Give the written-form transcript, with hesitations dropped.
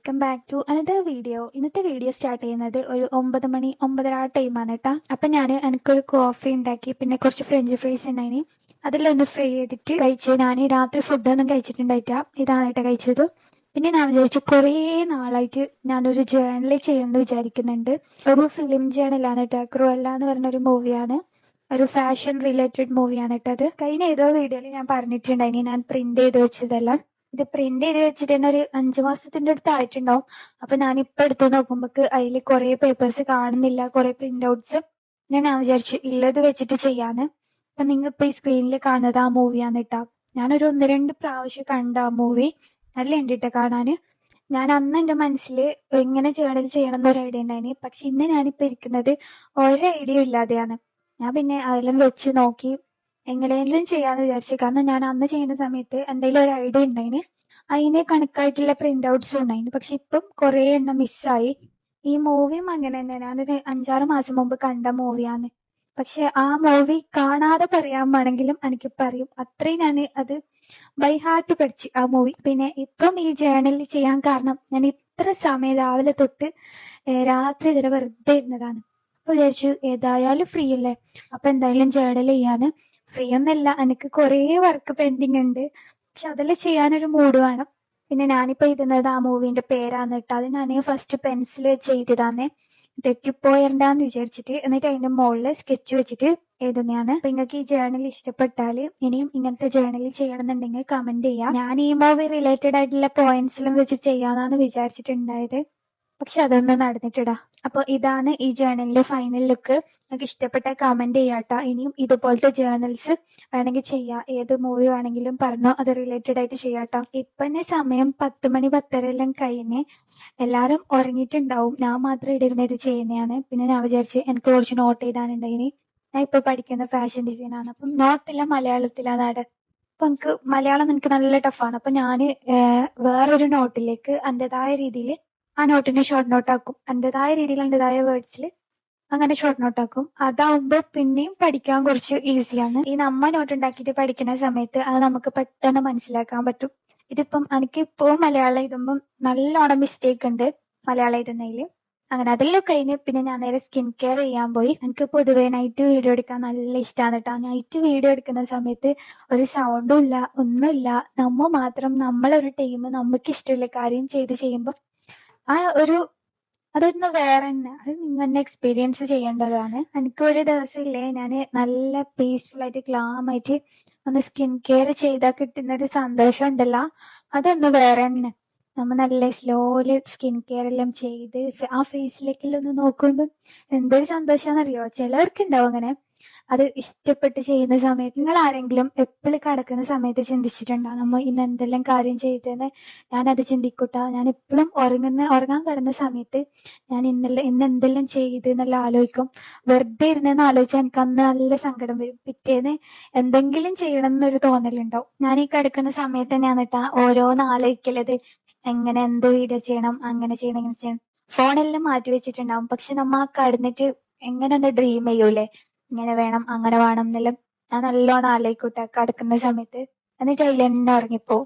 Welcome back to another video. ഇന്നത്തെ video start ചെയ്യുന്നത് ഒരു 9 മണി 9:30 ആ ടൈമാണ് കേട്ടോ. അപ്പം ഞാൻ എനിക്കൊരു കോഫി ഉണ്ടാക്കി, പിന്നെ കുറച്ച് ഫ്രഞ്ച് ഫ്രൈസ് ഉണ്ടായിന്, അതിലൊന്ന് ഫ്രൈ ചെയ്തിട്ട് കഴിച്ച്. ഞാൻ രാത്രി ഫുഡൊന്നും കഴിച്ചിട്ടുണ്ടായിട്ടാ, ഇതാണ് കേട്ടോ കഴിച്ചത്. പിന്നെ ഞാൻ വിചാരിച്ചു കുറേ നാളായിട്ട് ഞാനൊരു ജേർണൽ ചെയ്യണമെന്ന് വിചാരിക്കുന്നുണ്ട്. ഒരു ഫിലിം ജേർണലാണ് കേട്ടോ. ക്രൂവല്ല എന്ന് പറഞ്ഞൊരു മൂവിയാണ്, ഒരു ഫാഷൻ റിലേറ്റഡ് മൂവിയാണ് കേട്ടോ. അത് കഴിഞ്ഞ ഏതോ വീഡിയോയിൽ ഞാൻ പറഞ്ഞിട്ടുണ്ടായിനി ഞാൻ പ്രിന്റ് ചെയ്ത് വെച്ചതെല്ലാം. ഇത് പ്രിന്റ് ചെയ്ത് വെച്ചിട്ട് തന്നെ ഒരു 5 മാസത്തിന്റെ അടുത്ത് ആയിട്ടുണ്ടാവും. അപ്പൊ ഞാനിപ്പോ എടുത്തു നോക്കുമ്പോക്ക് അതിൽ കുറെ പേപ്പേഴ്സ് കാണുന്നില്ല, കുറെ പ്രിന്റ് ഔട്ട്സ്. ഞാൻ വിചാരിച്ചു ഇള്ളത് വെച്ചിട്ട് ചെയ്യാന്ന്. അപ്പൊ നിങ്ങൾ ഇപ്പൊ ഈ സ്ക്രീനിൽ കാണുന്നത് ആ മൂവിയാണ് കേട്ടോ. ഞാനൊരു 1-2 പ്രാവശ്യം കണ്ട ആ മൂവി. നല്ല ഉണ്ട് കേട്ടോ കാണാന്. ഞാൻ അന്ന് എന്റെ മനസ്സിൽ എങ്ങനെ ജേർണൽ ചെയ്യണം എന്നൊരു ഐഡിയ ഉണ്ടായിന്. പക്ഷെ ഇന്ന് ഞാനിപ്പോ ഇരിക്കുന്നത് ഒരു ഐഡിയ ഇല്ലാതെയാണ്. ഞാൻ പിന്നെ അതെല്ലാം വെച്ച് നോക്കി എങ്ങനെയെങ്കിലും ചെയ്യാന്ന് വിചാരിച്ചു. കാരണം ഞാൻ അന്ന് ചെയ്യുന്ന സമയത്ത് എന്തെങ്കിലും ഒരു ഐഡിയ ഉണ്ടായിന്, അതിന് കണക്കായിട്ടുള്ള പ്രിന്റ് ഔട്ട്സും ഉണ്ടായിന്. പക്ഷെ ഇപ്പം കുറെ എണ്ണം മിസ്സായി. ഈ മൂവിയും അങ്ങനെ തന്നെ, ഞാനൊരു 5-6 മാസം മുമ്പ് കണ്ട മൂവിയാണ്. പക്ഷെ ആ മൂവി കാണാതെ പറയാൻ വേണമെങ്കിലും എനിക്കിപ്പോ അറിയും, അത്രയും ഞാൻ അത് ബൈ ഹാർട്ട് പഠിച്ചു ആ മൂവി. പിന്നെ ഇപ്പം ഈ ജേർണലിൽ ചെയ്യാൻ കാരണം ഞാൻ ഇത്ര സമയം രാവിലെ തൊട്ട് രാത്രി വരെ വെറുതെ ഇരുന്നതാണ്. അപ്പൊ വിചാരിച്ചു ഏതായാലും ഫ്രീ അല്ലേ, അപ്പൊ എന്തായാലും ജേർണൽ ചെയ്യാന്. ഫ്രീ ഒന്നല്ല, എനിക്ക് കുറേ വർക്ക് പെൻഡിങ് ഉണ്ട്, പക്ഷെ അതെല്ലാം ചെയ്യാനൊരു മൂഡ് വേണം. പിന്നെ ഞാനിപ്പോ എഴുതുന്നത് ആ മൂവിന്റെ പേരാന്ന് കേട്ടോ. അത് ഞാൻ ഫസ്റ്റ് പെൻസിൽ വെച്ച് എഴുതിയതാന്നേ, തെറ്റിപ്പോയണ്ടാന്ന് വിചാരിച്ചിട്ട്. എന്നിട്ട് അതിന്റെ മുകളിൽ സ്കെച്ച് വെച്ചിട്ട് എഴുതുന്നതാണ്. അപ്പൊ നിങ്ങൾക്ക് ഈ ജേർണൽ ഇഷ്ടപ്പെട്ടാൽ ഇനിയും ഇങ്ങനത്തെ ജേർണൽ ചെയ്യണമെന്നുണ്ടെങ്കിൽ കമന്റ് ചെയ്യാം. ഞാൻ ഈ മൂവി റിലേറ്റഡ് ആയിട്ടുള്ള പോയിന്റ്സിലും വെച്ച് ചെയ്യാന്നാണ് വിചാരിച്ചിട്ടുണ്ടായത്, പക്ഷെ അതൊന്നും നടന്നിട്ടിടാ. അപ്പൊ ഇതാണ് ഈ ജേർണലിന്റെ ഫൈനൽ ലുക്ക്. നിങ്ങൾക്ക് ഇഷ്ടപ്പെട്ട കമന്റ് ചെയ്യാട്ടോ. ഇനിയും ഇതുപോലത്തെ ജേർണൽസ് വേണമെങ്കിൽ ചെയ്യാം, ഏത് മൂവി വേണമെങ്കിലും പറഞ്ഞോ, അത് റിലേറ്റഡ് ആയിട്ട് ചെയ്യാട്ടോ. ഇപ്പൊ തന്നെ സമയം 10 മണി 10:30 എല്ലാം കഴിഞ്ഞ് എല്ലാരും ഉറങ്ങിയിട്ടുണ്ടാവും. ഞാൻ മാത്രം ഇടിരുന്ന് ഇത് ചെയ്യുന്നതാണ്. പിന്നെ ഞാൻ വിചാരിച്ചു എനിക്ക് കുറച്ച് നോട്ട് എഴുതാനുണ്ടായിനി. ഞാൻ ഇപ്പൊ പഠിക്കുന്ന ഫാഷൻ ഡിസൈൻ ആണ്. അപ്പം നോട്ടെല്ലാം മലയാളത്തിലാണ്. അപ്പൊ എനിക്ക് മലയാളം എനിക്ക് നല്ല ടഫാണ്. അപ്പൊ ഞാന് വേറൊരു നോട്ടിലേക്ക് എന്റേതായ രീതിയിൽ ആ നോട്ടിനെ ഷോർട്ട് നോട്ട് ആക്കും. എന്റേതായ രീതിയിൽ എന്റേതായ വേർഡ്സിൽ അങ്ങനെ ഷോർട്ട് നോട്ട് ആക്കും. അതാവുമ്പോ പിന്നെയും പഠിക്കാൻ കുറച്ച് ഈസിയാണ്. ഈ നമ്മ നോട്ട് ഉണ്ടാക്കിയിട്ട് പഠിക്കുന്ന സമയത്ത് അത് നമുക്ക് പെട്ടെന്ന് മനസ്സിലാക്കാൻ പറ്റും. ഇതിപ്പം എനിക്കിപ്പോ മലയാളം എഴുതുമ്പം നല്ലോണം മിസ്റ്റേക്ക് ഉണ്ട് മലയാളം എഴുതുന്നതിൽ. അങ്ങനെ അതെല്ലാം കഴിഞ്ഞ് പിന്നെ ഞാൻ നേരെ സ്കിൻ കെയർ ചെയ്യാൻ പോയി. എനിക്ക് പൊതുവെ നൈറ്റ് വീഡിയോ എടുക്കാൻ നല്ല ഇഷ്ടമാണ് കേട്ടോ. നൈറ്റ് വീഡിയോ എടുക്കുന്ന സമയത്ത് ഒരു സൗണ്ടും ഇല്ല, ഒന്നുമില്ല, നമ്മ മാത്രം, നമ്മളൊരു ടീം, നമുക്ക് ഇഷ്ടമുള്ള കാര്യം ചെയ്ത് ചെയ്യുമ്പോൾ ആ ഒരു അതൊന്ന് വേറെ തന്നെ, അത് നിങ്ങൾ തന്നെ എക്സ്പീരിയൻസ് ചെയ്യേണ്ടതാണ്. എനിക്ക് ഒരു ദിവസം ഇല്ലേ, ഞാൻ നല്ല പീസ്ഫുൾ ആയിട്ട് ക്ലാം ആയിട്ട് ഒന്ന് സ്കിൻ കെയർ ചെയ്താൽ കിട്ടുന്ന ഒരു സന്തോഷം ഉണ്ടല്ലോ, അതൊന്ന് വേറെ തന്നെ. നമ്മൾ നല്ല സ്ലോലി സ്കിൻ കെയർ എല്ലാം ചെയ്ത് ആ ഫേസിലേക്കെല്ലാം ഒന്ന് നോക്കുമ്പോൾ എന്തൊരു സന്തോഷാന്നറിയോ. ചിലവർക്ക് ഉണ്ടാവും അങ്ങനെ, അത് ഇഷ്ടപ്പെട്ട് ചെയ്യുന്ന സമയത്ത്. നിങ്ങൾ ആരെങ്കിലും എപ്പോഴും കിടക്കുന്ന സമയത്ത് ചിന്തിച്ചിട്ടുണ്ടോ നമ്മൾ ഇന്ന് എന്തെല്ലാം കാര്യം ചെയ്തെന്ന്? ഞാനത് ചിന്തിക്കൂട്ടാ. ഞാൻ എപ്പോഴും ഉറങ്ങാൻ കിടന്ന സമയത്ത് ഞാൻ ഇന്ന് എന്തെല്ലാം ചെയ്ത് എന്നെല്ലാം ആലോചിക്കും. വെറുതെ ഇരുന്നെന്ന് ആലോചിച്ചാൽ എനിക്ക് അന്ന് നല്ല സങ്കടം വരും. പിറ്റേന്ന് എന്തെങ്കിലും ചെയ്യണം എന്നൊരു തോന്നലുണ്ടാവും. ഞാൻ ഈ കിടക്കുന്ന സമയത്ത് തന്നെയാണ് കേട്ടാ ഓരോന്ന് ആലോചിക്കലത്. എങ്ങനെ എന്ത് വീഡിയോ ചെയ്യണം, അങ്ങനെ ചെയ്യണം, ഇങ്ങനെ ചെയ്യണം. ഫോണെല്ലാം മാറ്റി വെച്ചിട്ടുണ്ടാവും, പക്ഷെ നമ്മ കടന്നിട്ട് എങ്ങനെ ഒന്ന് ഡ്രീം ചെയ്യൂലേ, ഇങ്ങനെ വേണം അങ്ങനെ വേണം എന്നെല്ലാം. ഞാൻ നല്ലോണം ആലോചിക്കൂട്ടെ കിടക്കുന്ന സമയത്ത്. എന്നിട്ട് അതിൽ തന്നെ ഉറങ്ങിപ്പോവും.